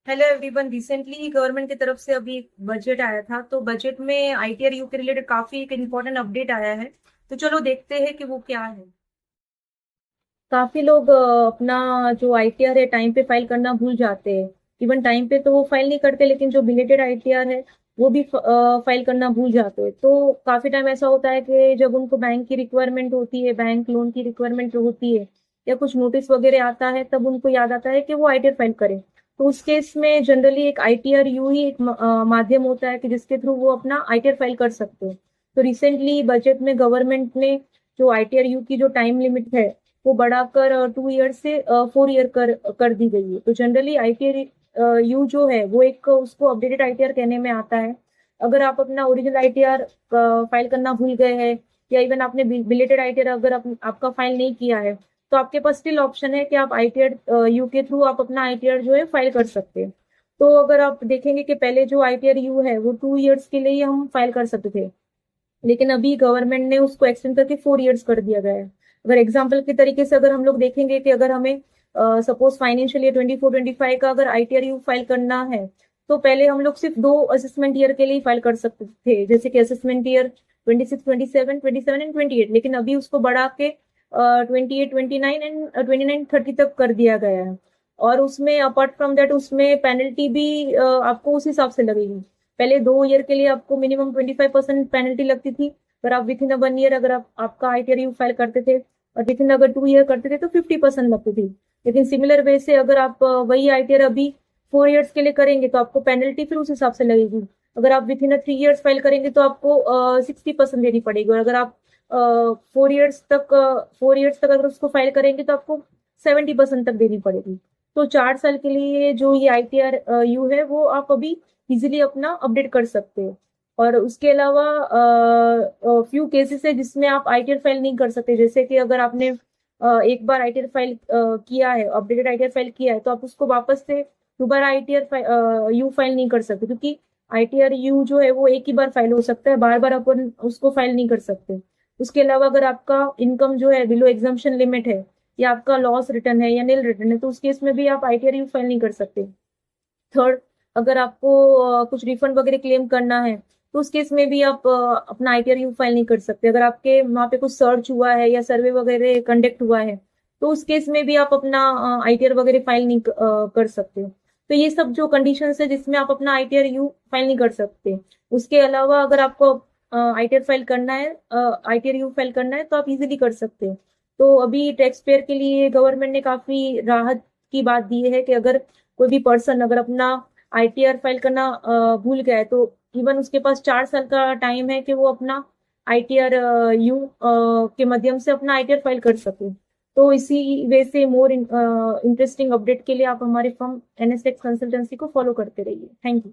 Hello everyone. Recently government की तरफ से अभी बजट आया था, तो बजट में आईटीआर यू के रिलेटेड काफी एक इम्पोर्टेंट अपडेट आया है। तो चलो देखते हैं कि वो क्या है। काफी लोग अपना जो आईटीआर है टाइम पे फाइल करना भूल जाते हैं। इवन टाइम पे तो वो फाइल नहीं करते, लेकिन जो बिलेटेड आईटीआर है वो भी फाइल करना भूल जाते हैं। तो काफी टाइम ऐसा होता है कि जब उनको बैंक की रिक्वायरमेंट होती है, बैंक लोन की रिक्वायरमेंट होती है या कुछ नोटिस वगैरह आता है, तब उनको याद आता है कि वो आईटीआर फाइल करें। तो उस केस में जनरली एक आईटीआर यू ही एक माध्यम होता है कि जिसके थ्रू वो अपना आईटीआर फाइल कर सकते हैं। तो रिसेंटली बजट में गवर्नमेंट ने जो आईटीआर यू की जो टाइम लिमिट है वो बढ़ाकर 2 ईयर से 4 ईयर कर दी गई है। तो जनरली आईटीआर यू जो है वो एक उसको अपडेटेड आईटीआर कहने में आता है। अगर आप अपना ओरिजिनल आईटीआर फाइल करना भूल गए हैं या इवन आपने बिलेटेड आईटीआर अगर आपका फाइल नहीं किया है, तो आपके पास स्टिल ऑप्शन है कि आप आईटीआर यू के थ्रू आप अपना आईटीआर जो है फाइल कर सकते हैं। तो अगर आप देखेंगे कि पहले जो आईटीआर यू है वो 2 ईयर्स के लिए ही हम फाइल कर सकते थे, लेकिन अभी गवर्नमेंट ने उसको एक्सटेंड करके 4 ईयर्स कर दिया गया है। अगर एग्जाम्पल के तरीके से अगर हम लोग देखेंगे कि अगर हमें सपोज फाइनेंशियल ईयर 24-25 का अगर आईटीआर यू फाइल करना है, तो पहले हम लोग सिर्फ 2 असेसमेंट ईयर के लिए फाइल कर सकते थे, जैसे कि असेसमेंट ईयर 26, 27 एंड 28। लेकिन अभी उसको बढ़ा के 28, 29 एंड 29, 30 तक कर दिया गया है। और उसमें अपार्ट फ्रॉम दैट उसमें पेनल्टी भी आपको उस हिसाब से लगेगी। पहले 2 ईयर के लिए आपको मिनिमम 25% पेनल्टी लगती थी, पर आप विथ इन 1 ईयर अगर आपका आईटीआर यू फाइल करते थे, और विथ इन अगर 2 ईयर करते थे तो 50% लगती थी। लेकिन सिमिलर वे से अगर आप वही आईटीआर अभी 4 ईयर्स के लिए करेंगे तो आपको पेनल्टी फिर उस हिसाब से लगेगी। अगर आप विथ इन 3 ईयर्स फाइल करेंगे तो आपको 60% देनी पड़ेगी, और अगर आप 4 ईयर्स तक अगर उसको फाइल करेंगे तो आपको 70% तक देनी पड़ेगी। तो 4 साल के लिए जो ये आईटीआर यू है वो आप अभी इजिली अपना अपडेट कर सकते हो। और उसके अलावा फ्यू केसेस है जिसमें आप आईटीआर फाइल नहीं कर सकते, जैसे कि अगर आपने एक बार आईटीआर फाइल किया है, अपडेटेड आईटीआर फाइल किया है, तो आप उसको वापस से दोबारा आईटीआर यू फाइल नहीं कर सकते, क्योंकि आईटीआर यू जो है वो एक ही बार फाइल हो सकता है, बार बार अपन उसको फाइल नहीं कर सकते। उसके अलावा अगर आपका इनकम जो है बिलो एग्जाम्पशन लिमिट है, या आपका लॉस रिटर्न है या नील रिटर्न है, तो उस केस में भी आप आईटीआर यू फाइल नहीं कर सकते। थर्ड, अगर आपको कुछ रिफंड वगैरह क्लेम करना है, तो उस केस में भी आप अपना आईटीआर यू फाइल नहीं कर सकते। अगर आपके वहाँ पे कुछ सर्च हुआ है या सर्वे वगैरह कंडक्ट हुआ है, तो उस केस में भी आप अपना आईटीआर वगैरह फाइल नहीं कर सकते। तो ये सब जो कंडीशंस है जिसमें आप अपना आईटीआर यू फाइल नहीं कर सकते। उसके अलावा अगर आपको आईटीआर फाइल करना है, आईटीआर यू फाइल करना है, तो आप इजीली कर सकते हो। तो अभी टैक्स पेयर के लिए गवर्नमेंट ने काफी राहत की बात दी है कि अगर कोई भी पर्सन अगर अपना आईटीआर फाइल करना भूल गया है, तो इवन उसके पास 4 साल का टाइम है कि वो अपना आईटीआर यू के माध्यम से अपना आईटीआर फाइल कर सके। तो इसी वे से मोर इंटरेस्टिंग अपडेट के लिए आप हमारे फर्म एनएसएक्स कंसल्टेंसी को फॉलो करते रहिए। Thank you.